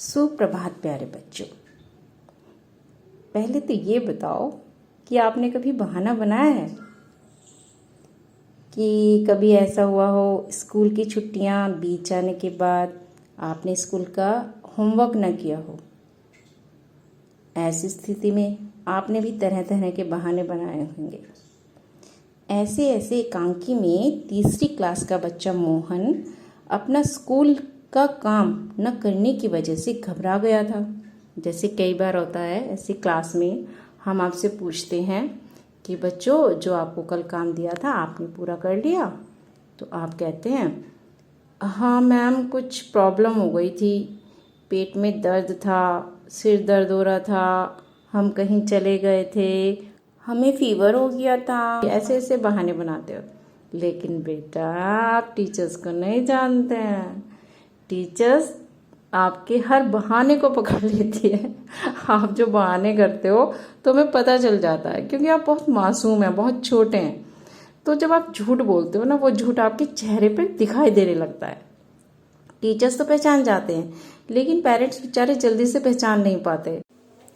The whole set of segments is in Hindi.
सुप्रभात प्यारे बच्चों। पहले तो ये बताओ कि आपने कभी बहाना बनाया है कि कभी ऐसा हुआ हो स्कूल की छुट्टियां बीत जाने के बाद आपने स्कूल का होमवर्क न किया हो। ऐसी स्थिति में आपने भी तरह तरह के बहाने बनाए होंगे। ऐसे ऐसे एकांकी में तीसरी क्लास का बच्चा मोहन अपना स्कूल का काम न करने की वजह से घबरा गया था। जैसे कई बार होता है ऐसी क्लास में हम आपसे पूछते हैं कि बच्चों जो आपको कल काम दिया था आपने पूरा कर लिया, तो आप कहते हैं हाँ मैम कुछ प्रॉब्लम हो गई थी, पेट में दर्द था, सिर दर्द हो रहा था, हम कहीं चले गए थे, हमें फीवर हो गया था। ऐसे ऐसे बहाने बनाते हो। लेकिन बेटा आप टीचर्स को नहीं जानते हैं। टीचर्स आपके हर बहाने को पकड़ लेती है। आप जो बहाने करते हो तो हमें पता चल जाता है, क्योंकि आप बहुत मासूम हैं, बहुत छोटे हैं। तो जब आप झूठ बोलते हो ना, वो झूठ आपके चेहरे पे दिखाई देने लगता है। टीचर्स तो पहचान जाते हैं, लेकिन पेरेंट्स बेचारे जल्दी से पहचान नहीं पाते।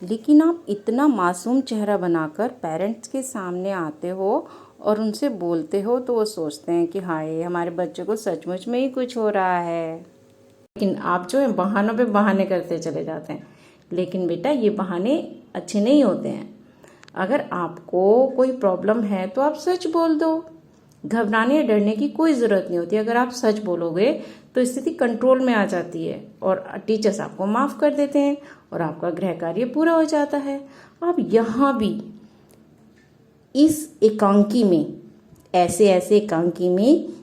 लेकिन आप इतना मासूम चेहरा बनाकर पेरेंट्स के सामने आते हो और उनसे बोलते हो, तो वो सोचते हैं कि हाय हमारे बच्चे को सचमुच में ही कुछ हो रहा है। लेकिन आप जो है बहानों पे बहाने करते चले जाते हैं। लेकिन बेटा ये बहाने अच्छे नहीं होते हैं। अगर आपको कोई प्रॉब्लम है तो आप सच बोल दो। घबराने या डरने की कोई ज़रूरत नहीं होती। अगर आप सच बोलोगे तो स्थिति कंट्रोल में आ जाती है और टीचर्स आपको माफ़ कर देते हैं और आपका गृह कार्य पूरा हो जाता है। अब यहाँ भी इस एकांकी में ऐसे एकांकी में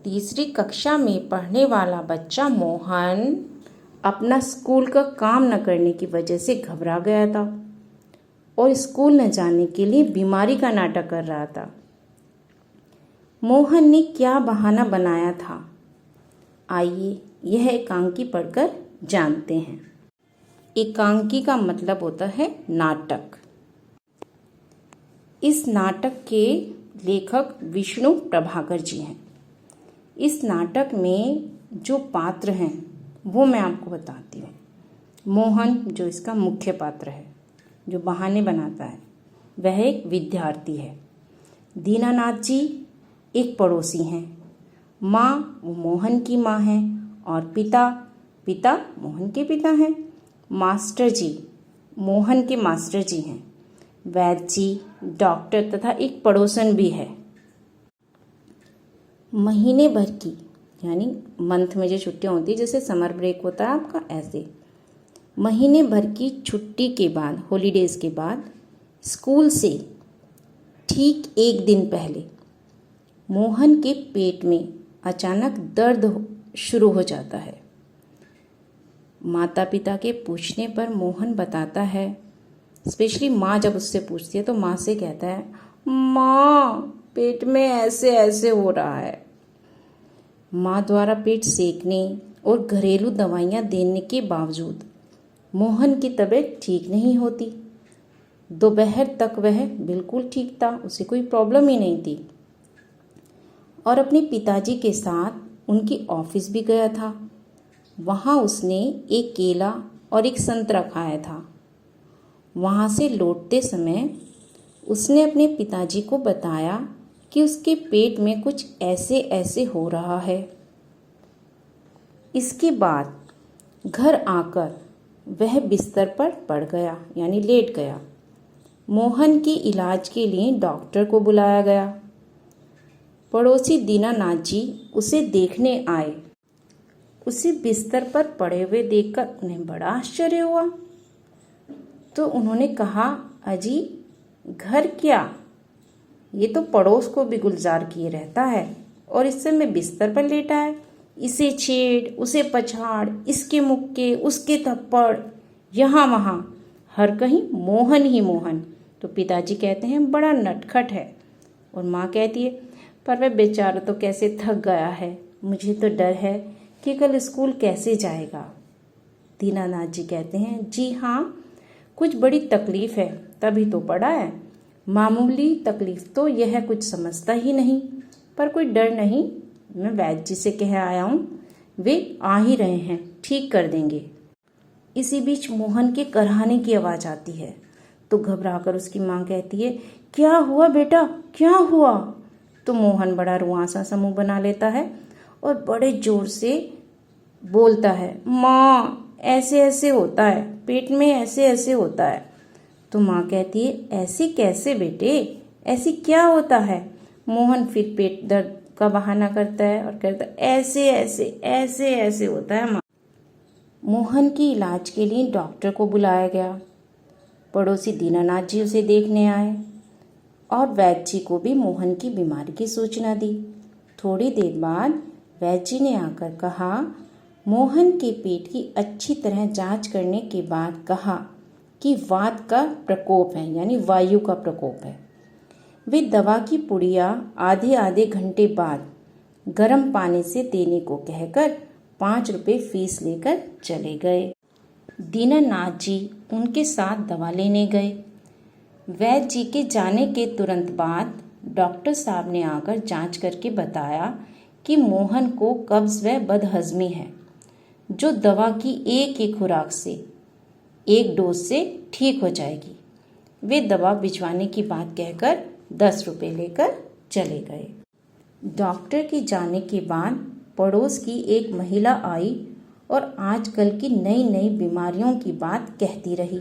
तीसरी कक्षा में पढ़ने वाला बच्चा मोहन अपना स्कूल का काम न करने की वजह से घबरा गया था और स्कूल न जाने के लिए बीमारी का नाटक कर रहा था। मोहन ने क्या बहाना बनाया था, आइए यह एकांकी पढ़कर जानते हैं। एकांकी का मतलब होता है नाटक। इस नाटक के लेखक विष्णु प्रभाकर जी हैं। इस नाटक में जो पात्र हैं वो मैं आपको बताती हूँ। मोहन जो इसका मुख्य पात्र है, जो बहाने बनाता है, वह एक विद्यार्थी है। दीनानाथ जी एक पड़ोसी हैं। माँ वो मोहन की माँ हैं और पिता मोहन के पिता हैं। मास्टर जी मोहन के मास्टर जी हैं। वैद्य जी डॉक्टर तथा एक पड़ोसन भी है। महीने भर की यानी मंथ में जो छुट्टियां होती है, जैसे समर ब्रेक होता है आपका, ऐसे महीने भर की छुट्टी के बाद, हॉलीडेज के बाद, स्कूल से ठीक एक दिन पहले मोहन के पेट में अचानक दर्द शुरू हो जाता है। माता पिता के पूछने पर मोहन बताता है, स्पेशली माँ जब उससे पूछती है तो माँ से कहता है माँ पेट में ऐसे ऐसे हो रहा है। माँ द्वारा पेट सेकने और घरेलू दवाइयाँ देने के बावजूद मोहन की तबीयत ठीक नहीं होती। दोपहर तक वह बिल्कुल ठीक था, उसे कोई प्रॉब्लम ही नहीं थी और अपने पिताजी के साथ उनकी ऑफिस भी गया था। वहाँ उसने एक केला और एक संतरा खाया था। वहाँ से लौटते समय उसने अपने पिताजी को बताया कि उसके पेट में कुछ ऐसे ऐसे हो रहा है। इसके बाद घर आकर वह बिस्तर पर पड़ गया यानी लेट गया। मोहन के इलाज के लिए डॉक्टर को बुलाया गया। पड़ोसी दीनानाथ जी उसे देखने आए। उसे बिस्तर पर पड़े हुए देखकर उन्हें बड़ा आश्चर्य हुआ। तो उन्होंने कहा अजी घर क्या, ये तो पड़ोस को भी गुलजार किए रहता है और इस समय बिस्तर पर लेटा है। इसे छेड़ उसे पछाड़, इसके मुक्के उसके थप्पड़, यहाँ वहाँ हर कहीं मोहन ही मोहन। तो पिताजी कहते हैं बड़ा नटखट है और माँ कहती है पर वह बेचारा तो कैसे थक गया है, मुझे तो डर है कि कल स्कूल कैसे जाएगा। दीनानाथ जी कहते हैं जी हाँ कुछ बड़ी तकलीफ है तभी तो पड़ा है। मामूली तकलीफ तो यह कुछ समझता ही नहीं, पर कोई डर नहीं, मैं वैद्य जी से कह आया हूँ, वे आ ही रहे हैं, ठीक कर देंगे। इसी बीच मोहन के कराहने की आवाज़ आती है। तो घबराकर उसकी माँ कहती है, क्या हुआ बेटा, क्या हुआ? तो मोहन बड़ा रुआंसा सा मुंह बना लेता है और बड़े जोर से बोलता है, माँ ऐसे ऐसे होता है, पेट में ऐसे ऐसे होता है। तो माँ कहती है, ऐसे कैसे बेटे, ऐसी क्या होता है? मोहन फिर पेट दर्द का बहाना करता है और कहता है, ऐसे ऐसे ऐसे ऐसे होता है माँ। मोहन की इलाज के लिए डॉक्टर को बुलाया गया। पड़ोसी दीनानाथ जी उसे देखने आए और वैद्य जी को भी मोहन की बीमारी की सूचना दी। थोड़ी देर बाद वैद्य जी ने आकर कहा, मोहन के पेट की अच्छी तरह जांच करने के बाद कहा कि वात का प्रकोप है, यानी वायु का प्रकोप है। वे दवा की पुड़िया आधे आधे घंटे बाद गर्म पानी से देने को कहकर 5 रुपये फीस लेकर चले गए। दीनानाथ जी उनके साथ दवा लेने गए। वैद्य जी के जाने के तुरंत बाद डॉक्टर साहब ने आकर जांच करके बताया कि मोहन को कब्ज व बदहजमी है, जो दवा की एक खुराक से 1 डोज से ठीक हो जाएगी। वे दवा भिजवाने की बात कहकर 10 रुपये लेकर चले गए। डॉक्टर के जाने के बाद पड़ोस की एक महिला आई और आजकल की नई नई बीमारियों की बात कहती रही।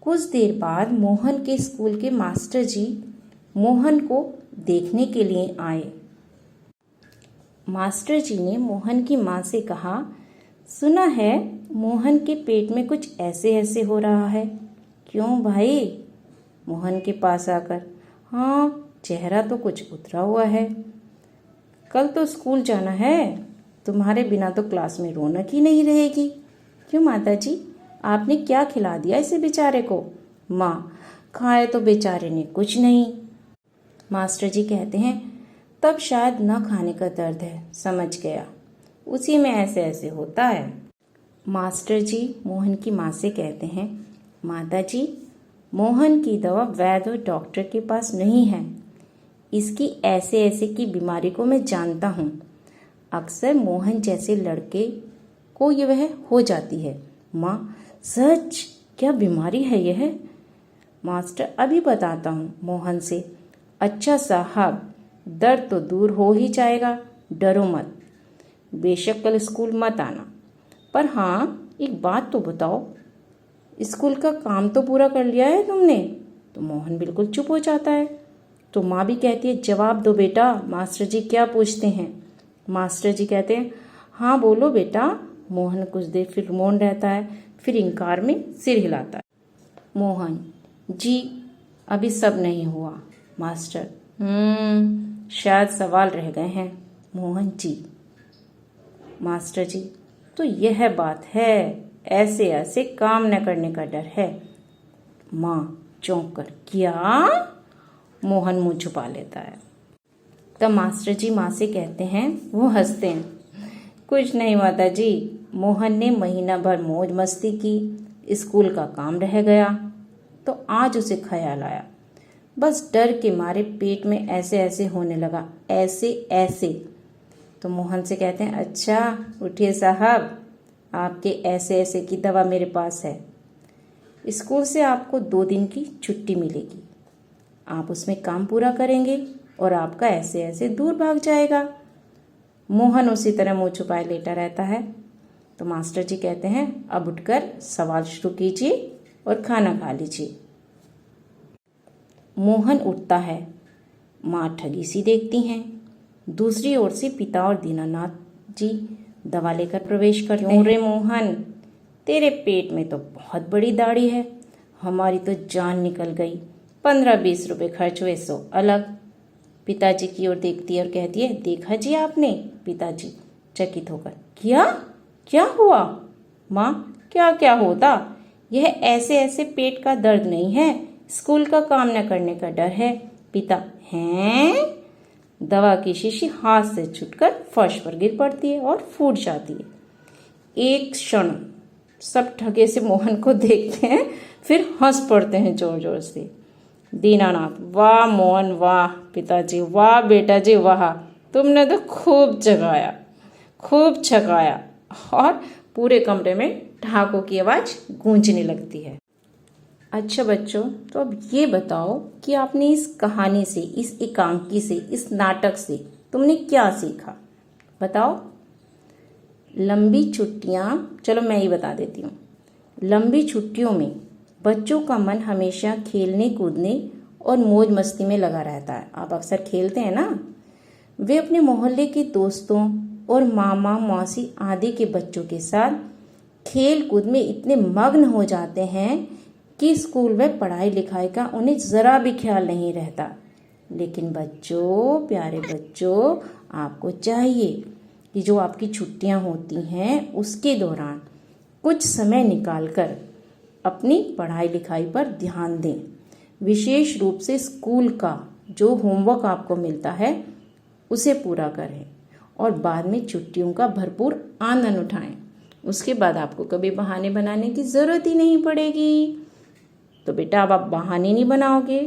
कुछ देर बाद मोहन के स्कूल के मास्टर जी मोहन को देखने के लिए आए। मास्टर जी ने मोहन की माँ से कहा, सुना है मोहन के पेट में कुछ ऐसे ऐसे हो रहा है, क्यों भाई? मोहन के पास आकर, हाँ, चेहरा तो कुछ उतरा हुआ है। कल तो स्कूल जाना है, तुम्हारे बिना तो क्लास में रौनक ही नहीं रहेगी। क्यों माता जी, आपने क्या खिला दिया इसे बेचारे को? माँ, खाए तो बेचारे ने कुछ नहीं। मास्टर जी कहते हैं, तब शायद न खाने का दर्द है, समझ गया, उसी में ऐसे ऐसे होता है। मास्टर जी मोहन की माँ से कहते हैं, माता जी, मोहन की दवा वैद्य और डॉक्टर के पास नहीं है। इसकी ऐसे ऐसे की बीमारी को मैं जानता हूँ। अक्सर मोहन जैसे लड़के को यह हो जाती है। माँ, सच? क्या बीमारी है यह? मास्टर, अभी बताता हूँ मोहन से। अच्छा साहब, दर्द तो दूर हो ही जाएगा, डरो मत। बेशक कल स्कूल मत आना, पर हाँ, एक बात तो बताओ, स्कूल का काम तो पूरा कर लिया है तुमने? तो मोहन बिल्कुल चुप हो जाता है। तो माँ भी कहती है, जवाब दो बेटा, मास्टर जी क्या पूछते हैं। मास्टर जी कहते हैं, हाँ बोलो बेटा। मोहन कुछ देर फिर मौन रहता है, फिर इनकार में सिर हिलाता है। मोहन, जी अभी सब नहीं हुआ। मास्टर, शायद सवाल रह गए हैं। मोहन, जी। मास्टर जी, तो यह बात है, ऐसे ऐसे काम न करने का डर है। माँ चौंक कर, क्या? मोहन मुंह छुपा लेता है। तब मास्टर जी माँ से कहते हैं, वो हंसते हैं, कुछ नहीं माता जी, मोहन ने महीना भर मौज मस्ती की, स्कूल का काम रह गया, तो आज उसे ख्याल आया, बस डर के मारे पेट में ऐसे ऐसे होने लगा, ऐसे ऐसे। तो मोहन से कहते हैं, अच्छा उठिए साहब, आपके ऐसे ऐसे की दवा मेरे पास है। स्कूल से आपको 2 दिन की छुट्टी मिलेगी, आप उसमें काम पूरा करेंगे और आपका ऐसे ऐसे दूर भाग जाएगा। मोहन उसी तरह मुंह छुपाए लेटा रहता है। तो मास्टर जी कहते हैं, अब उठकर सवाल शुरू कीजिए और खाना खा लीजिए। मोहन उठता है। माँ ठगी सी देखती हैं। दूसरी ओर से पिता और दीनानाथ जी दवा लेकर प्रवेश करते हैं। रे मोहन, तेरे पेट में तो बहुत बड़ी दाढ़ी है, हमारी तो जान निकल गई। 15-20 रुपये खर्च हुए सो अलग। पिताजी की ओर देखती है और कहती है, देखा जी आपने? पिताजी चकित होकर, क्या क्या हुआ? माँ, क्या क्या होता? यह ऐसे ऐसे पेट का दर्द नहीं है, स्कूल का काम न करने का डर है। पिता, हैं? दवा की शीशी हाथ से छूटकर फर्श पर गिर पड़ती है और फूट जाती है। एक क्षण सब ठगे से मोहन को देखते हैं, फिर हंस पड़ते हैं जोर जोर से। दीनानाथ, वाह मोहन वाह, पिताजी वाह, बेटा जी वाह, तुमने तो खूब जगाया, खूब छकाया और पूरे कमरे में ठहाकों की आवाज़ गूंजने लगती है। अच्छा बच्चों, तो अब ये बताओ कि आपने इस कहानी से, इस एकांकी से, इस नाटक से तुमने क्या सीखा? बताओ। लंबी छुट्टियां, चलो मैं ही बता देती हूँ। लंबी छुट्टियों में बच्चों का मन हमेशा खेलने कूदने और मौज मस्ती में लगा रहता है। आप अक्सर खेलते हैं ना। वे अपने मोहल्ले के दोस्तों और मामा मौसी आदि के बच्चों के साथ खेल कूद में इतने मग्न हो जाते हैं कि स्कूल व पढ़ाई लिखाई का उन्हें ज़रा भी ख्याल नहीं रहता। लेकिन बच्चों, प्यारे बच्चों, आपको चाहिए कि जो आपकी छुट्टियां होती हैं उसके दौरान कुछ समय निकालकर अपनी पढ़ाई लिखाई पर ध्यान दें। विशेष रूप से स्कूल का जो होमवर्क आपको मिलता है उसे पूरा करें और बाद में छुट्टियों का भरपूर आनंद उठाएं। उसके बाद आपको कभी बहाने बनाने की ज़रूरत ही नहीं पड़ेगी। तो बेटा अब आप बहाने नहीं बनाओगे,